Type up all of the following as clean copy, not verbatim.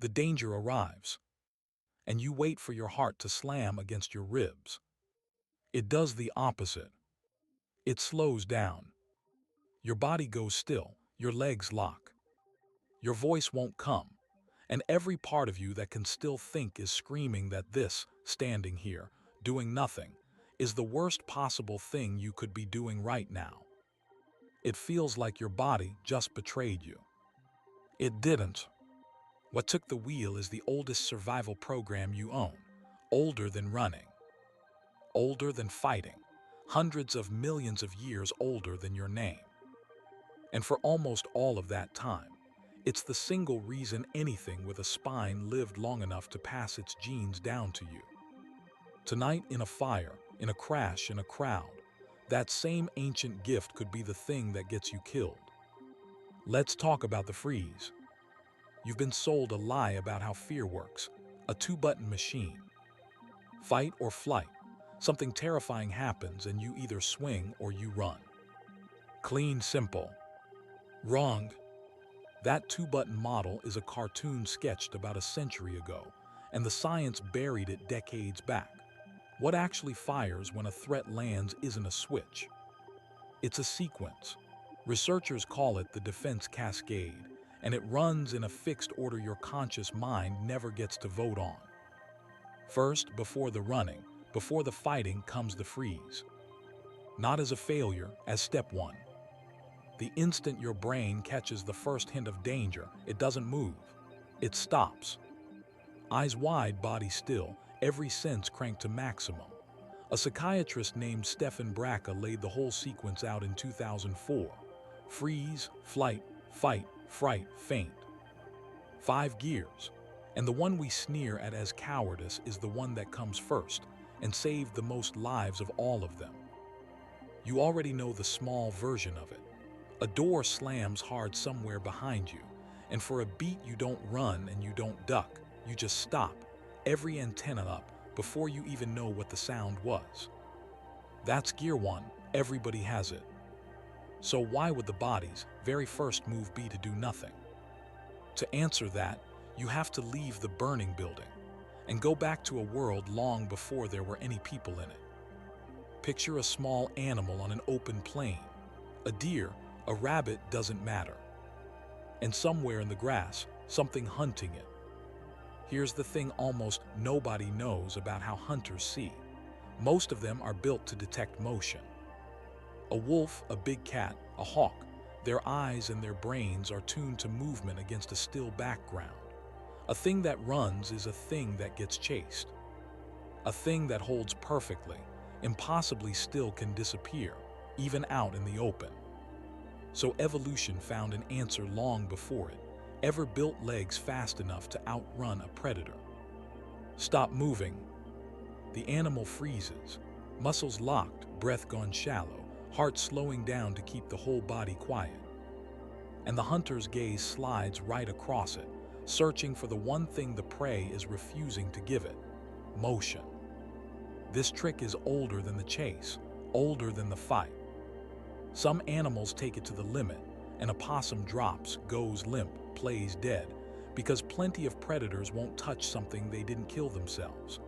The danger arrives, and you wait for your heart to slam against your ribs. It does the opposite. It slows down. Your body goes still, your legs lock. Your voice won't come, and every part of you that can still think is screaming that this, standing here, doing nothing, is the worst possible thing you could be doing right now. It feels like your body just betrayed you. It didn't. What took the wheel is the oldest survival program you own, older than running, older than fighting, hundreds of millions of years older than your name. And for almost all of that time, it's the single reason anything with a spine lived long enough to pass its genes down to you. Tonight, in a fire, in a crash, in a crowd, that same ancient gift could be the thing that gets you killed. Let's talk about the freeze. You've been sold a lie about how fear works, a two-button machine. Fight or flight. Something terrifying happens and you either swing or you run. Clean, simple. Wrong. That two-button model is a cartoon sketched about a century ago, and the science buried it decades back. What actually fires when a threat lands isn't a switch. It's a sequence. Researchers call it the defense cascade, and it runs in a fixed order your conscious mind never gets to vote on. First, before the running, before the fighting, comes the freeze. Not as a failure, as step one. The instant your brain catches the first hint of danger, it doesn't move. It stops. Eyes wide, body still, every sense cranked to maximum. A psychiatrist named Stefan Bracha laid the whole sequence out in 2004. Freeze, flight, fight, fright, faint. 5 gears. And the one we sneer at as cowardice is the one that comes first and saved the most lives of all of them. You already know the small version of it. A door slams hard somewhere behind you, and for a beat you don't run and you don't duck, you just stop, every antenna up, before you even know what the sound was. That's gear one, everybody has it. So why would the body's very first move be to do nothing? To answer that, you have to leave the burning building and go back to a world long before there were any people in it. Picture a small animal on an open plain. A deer, a rabbit, doesn't matter. And somewhere in the grass, something hunting it. Here's the thing almost nobody knows about how hunters see. Most of them are built to detect motion. A wolf, a big cat, a hawk, their eyes and their brains are tuned to movement against a still background. A thing that runs is a thing that gets chased. A thing that holds perfectly, impossibly still can disappear, even out in the open. So evolution found an answer long before it ever built legs fast enough to outrun a predator. Stop moving. The animal freezes, muscles locked, breath gone shallow, heart slowing down to keep the whole body quiet. And the hunter's gaze slides right across it, searching for the one thing the prey is refusing to give it: motion. This trick is older than the chase, older than the fight. Some animals take it to the limit. An opossum drops, goes limp, plays dead, because plenty of predators won't touch something they didn't kill themselves.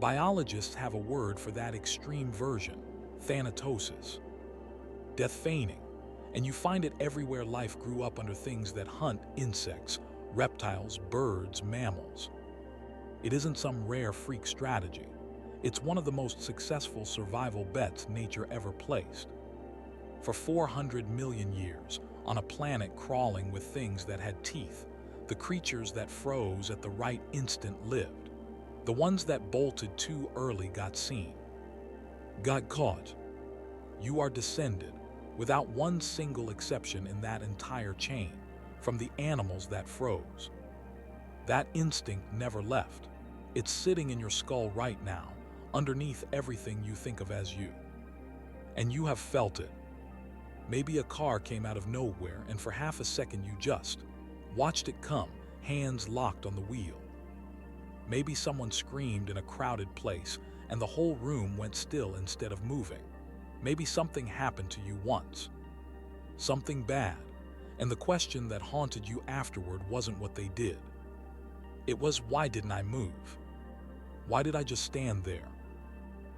Biologists have a word for that extreme version: thanatosis. Death feigning. And you find it everywhere life grew up under things that hunt: insects, reptiles, birds, mammals. It isn't some rare freak strategy. It's one of the most successful survival bets nature ever placed. For 400 million years, on a planet crawling with things that had teeth, the creatures that froze at the right instant lived. The ones that bolted too early got seen, got caught. You are descended, without one single exception in that entire chain, from the animals that froze. That instinct never left. It's sitting in your skull right now, underneath everything you think of as you. And you have felt it. Maybe a car came out of nowhere and for half a second you just watched it come, hands locked on the wheel. Maybe someone screamed in a crowded place and the whole room went still instead of moving. Maybe something happened to you once. Something bad. And the question that haunted you afterward wasn't what they did. It was, why didn't I move? Why did I just stand there?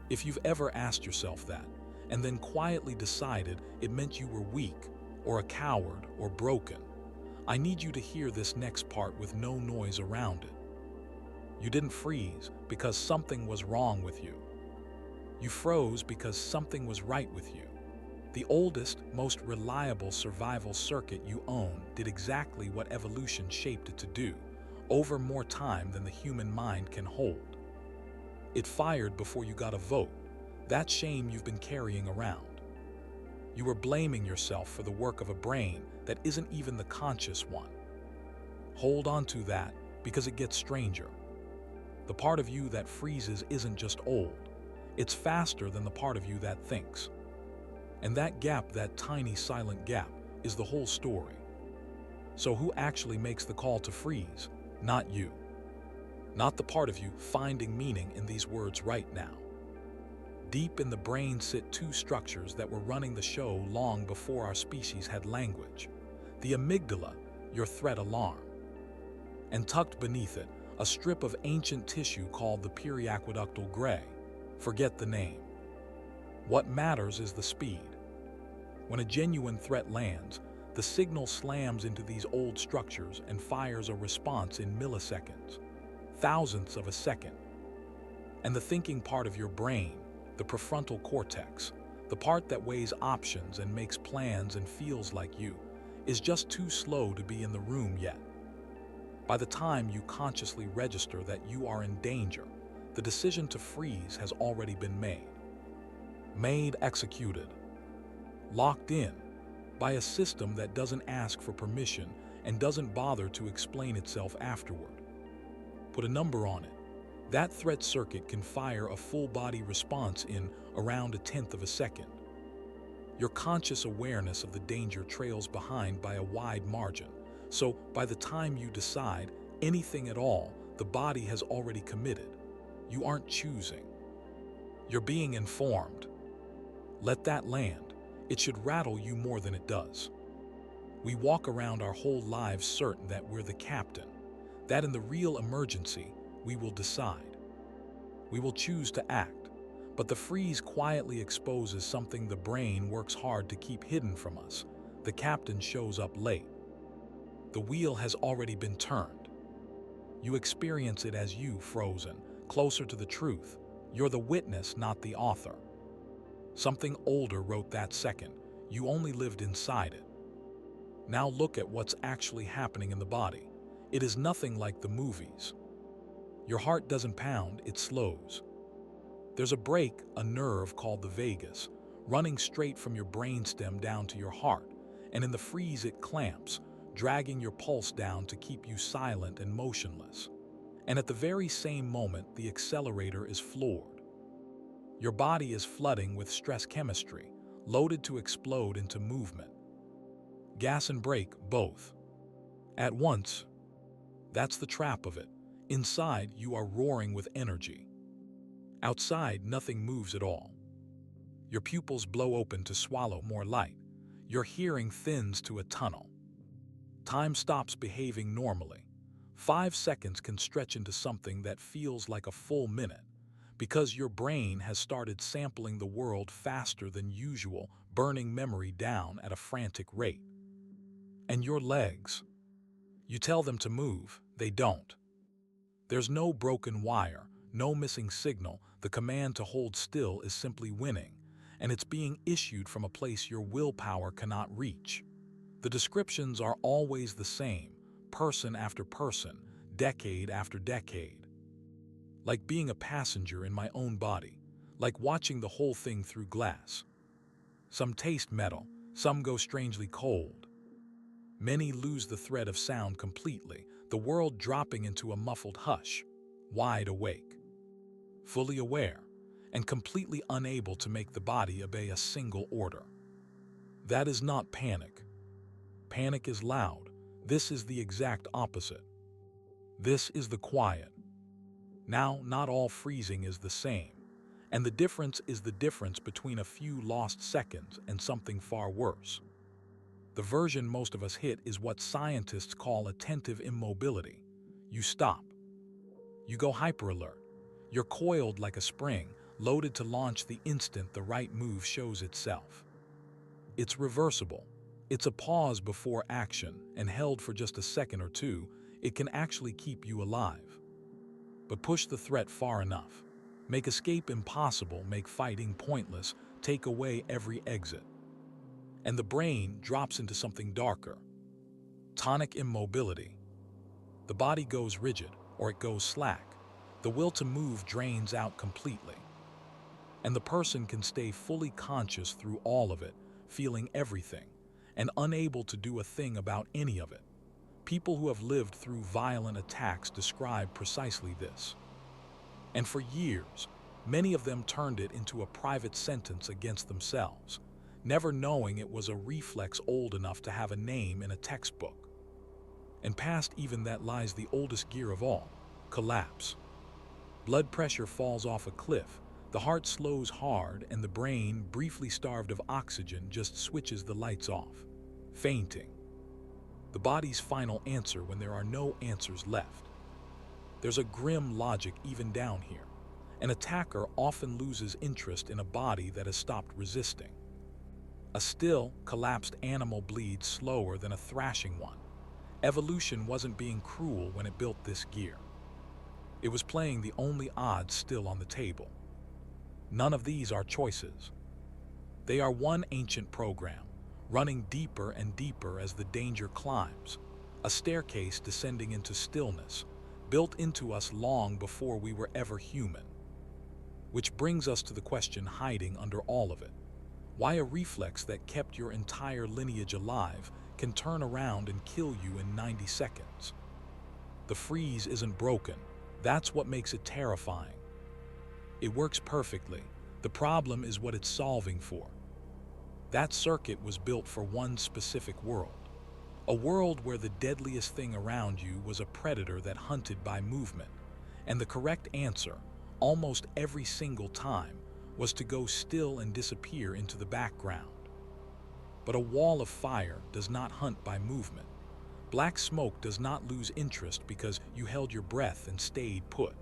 If you've ever asked yourself that, and then quietly decided it meant you were weak, or a coward, or broken, I need you to hear this next part with no noise around it. You didn't freeze because something was wrong with you. You froze because something was right with you. The oldest, most reliable survival circuit you own did exactly what evolution shaped it to do, over more time than the human mind can hold. It fired before you got a vote, that shame you've been carrying around. You were blaming yourself for the work of a brain that isn't even the conscious one. Hold on to that, because it gets stranger. The part of you that freezes isn't just old, it's faster than the part of you that thinks. And that gap, that tiny silent gap, is the whole story. So who actually makes the call to freeze? Not you. Not the part of you finding meaning in these words right now. Deep in the brain sit two structures that were running the show long before our species had language. The amygdala, your threat alarm. And tucked beneath it, a strip of ancient tissue called the periaqueductal gray. Forget the name. What matters is the speed. When a genuine threat lands, the signal slams into these old structures and fires a response in milliseconds, thousandths of a second. And the thinking part of your brain, the prefrontal cortex, the part that weighs options and makes plans and feels like you, is just too slow to be in the room yet. By the time you consciously register that you are in danger, the decision to freeze has already been made. Made, executed. Locked in by a system that doesn't ask for permission and doesn't bother to explain itself afterward. Put a number on it. That threat circuit can fire a full-body response in around 1/10 of a second. Your conscious awareness of the danger trails behind by a wide margin, so by the time you decide anything at all, the body has already committed. You aren't choosing. You're being informed. Let that land. It should rattle you more than it does. We walk around our whole lives certain that we're the captain, that in the real emergency, we will decide. We will choose to act, but the freeze quietly exposes something the brain works hard to keep hidden from us. The captain shows up late. The wheel has already been turned. You experience it as you frozen, closer to the truth. You're the witness, not the author. Something older wrote that second. You only lived inside it. Now look at what's actually happening in the body. It is nothing like the movies. Your heart doesn't pound, it slows. There's a break, a nerve called the vagus, running straight from your brainstem down to your heart, and in the freeze it clamps, dragging your pulse down to keep you silent and motionless. And at the very same moment, the accelerator is floored. Your body is flooding with stress chemistry, loaded to explode into movement. Gas and brake, both. At once. That's the trap of it. Inside, you are roaring with energy. Outside, nothing moves at all. Your pupils blow open to swallow more light. Your hearing thins to a tunnel. Time stops behaving normally. 5 seconds can stretch into something that feels like a full minute, because your brain has started sampling the world faster than usual, burning memory down at a frantic rate. And your legs. You tell them to move, they don't. There's no broken wire, no missing signal. The command to hold still is simply winning, and it's being issued from a place your willpower cannot reach. The descriptions are always the same, person after person, decade after decade. Like being a passenger in my own body, like watching the whole thing through glass. Some taste metal, some go strangely cold. Many lose the thread of sound completely, the world dropping into a muffled hush, wide awake, fully aware, and completely unable to make the body obey a single order. That is not panic. Panic is loud. This is the exact opposite. This is the quiet. Now, not all freezing is the same, and the difference is the difference between a few lost seconds and something far worse. The version most of us hit is what scientists call attentive immobility. You stop. You go hyper-alert. You're coiled like a spring, loaded to launch the instant the right move shows itself. It's reversible. It's a pause before action, and held for just a second or two, it can actually keep you alive. But push the threat far enough. Make escape impossible, make fighting pointless, take away every exit. And the brain drops into something darker. Tonic immobility. The body goes rigid, or it goes slack. The will to move drains out completely. And the person can stay fully conscious through all of it, feeling everything, and unable to do a thing about any of it. People who have lived through violent attacks describe precisely this. And for years, many of them turned it into a private sentence against themselves, never knowing it was a reflex old enough to have a name in a textbook. And past even that lies the oldest gear of all, collapse. Blood pressure falls off a cliff, the heart slows hard, and the brain, briefly starved of oxygen, just switches the lights off. Fainting. The body's final answer when there are no answers left. There's a grim logic even down here. An attacker often loses interest in a body that has stopped resisting. A still, collapsed animal bleeds slower than a thrashing one. Evolution wasn't being cruel when it built this gear. It was playing the only odds still on the table. None of these are choices. They are one ancient program, running deeper and deeper as the danger climbs, a staircase descending into stillness, built into us long before we were ever human. Which brings us to the question hiding under all of it. Why a reflex that kept your entire lineage alive can turn around and kill you in 90 seconds? The freeze isn't broken. That's what makes it terrifying. It works perfectly. The problem is what it's solving for. That circuit was built for one specific world. A world where the deadliest thing around you was a predator that hunted by movement. And the correct answer, almost every single time, was to go still and disappear into the background. But a wall of fire does not hunt by movement. Black smoke does not lose interest because you held your breath and stayed put.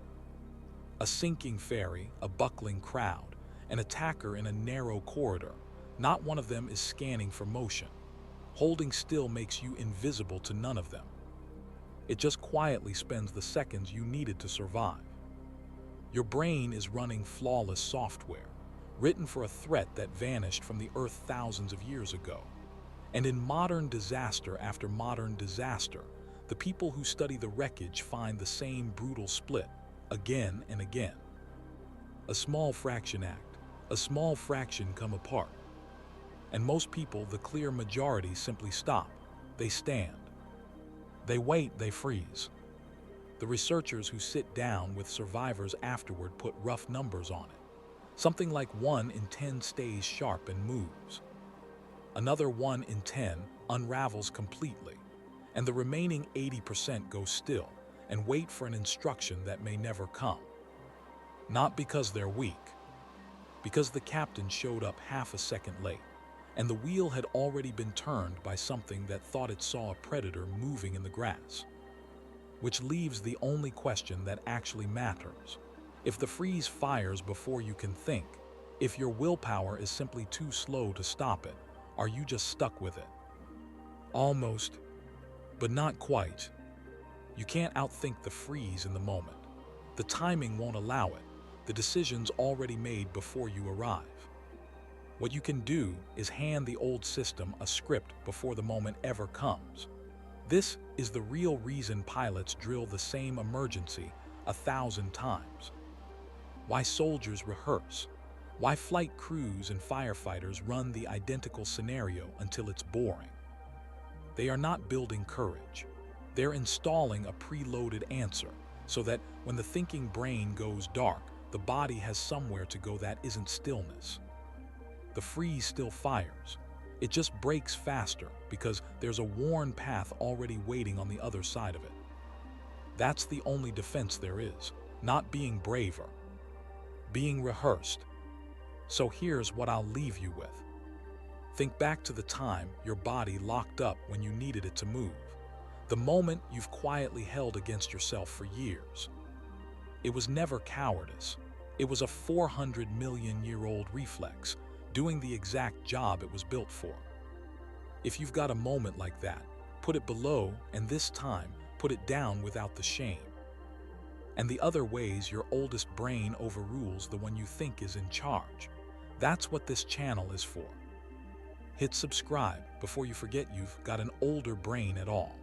A sinking ferry, a buckling crowd, an attacker in a narrow corridor, not one of them is scanning for motion. Holding still makes you invisible to none of them. It just quietly spends the seconds you needed to survive. Your brain is running flawless software, written for a threat that vanished from the earth thousands of years ago. And in modern disaster after modern disaster, the people who study the wreckage find the same brutal split, again and again. A small fraction act, a small fraction come apart. And most people, the clear majority, simply stop. They stand. They wait, they freeze. The researchers who sit down with survivors afterward put rough numbers on it. Something like 1 in 10 stays sharp and moves. Another 1 in 10 unravels completely, and the remaining 80% go still and wait for an instruction that may never come. Not because they're weak, because the captain showed up half a second late, and the wheel had already been turned by something that thought it saw a predator moving in the grass. Which leaves the only question that actually matters. If the freeze fires before you can think, if your willpower is simply too slow to stop it, are you just stuck with it? Almost, but not quite. You can't outthink the freeze in the moment. The timing won't allow it. The decision's already made before you arrive. What you can do is hand the old system a script before the moment ever comes. This is the real reason pilots drill the same emergency 1,000 times. Why soldiers rehearse. Why flight crews and firefighters run the identical scenario until it's boring. They are not building courage. They're installing a preloaded answer so that when the thinking brain goes dark, the body has somewhere to go that isn't stillness. The freeze still fires. It just breaks faster because there's a worn path already waiting on the other side of it. That's the only defense there is, not being braver, being rehearsed. So here's what I'll leave you with. Think back to the time your body locked up when you needed it to move. The moment you've quietly held against yourself for years. It was never cowardice. It was a 400 million-year-old reflex, doing the exact job it was built for. If you've got a moment like that, put it below, and this time, put it down without the shame. And the other ways your oldest brain overrules the one you think is in charge. That's what this channel is for. Hit subscribe before you forget you've got an older brain at all.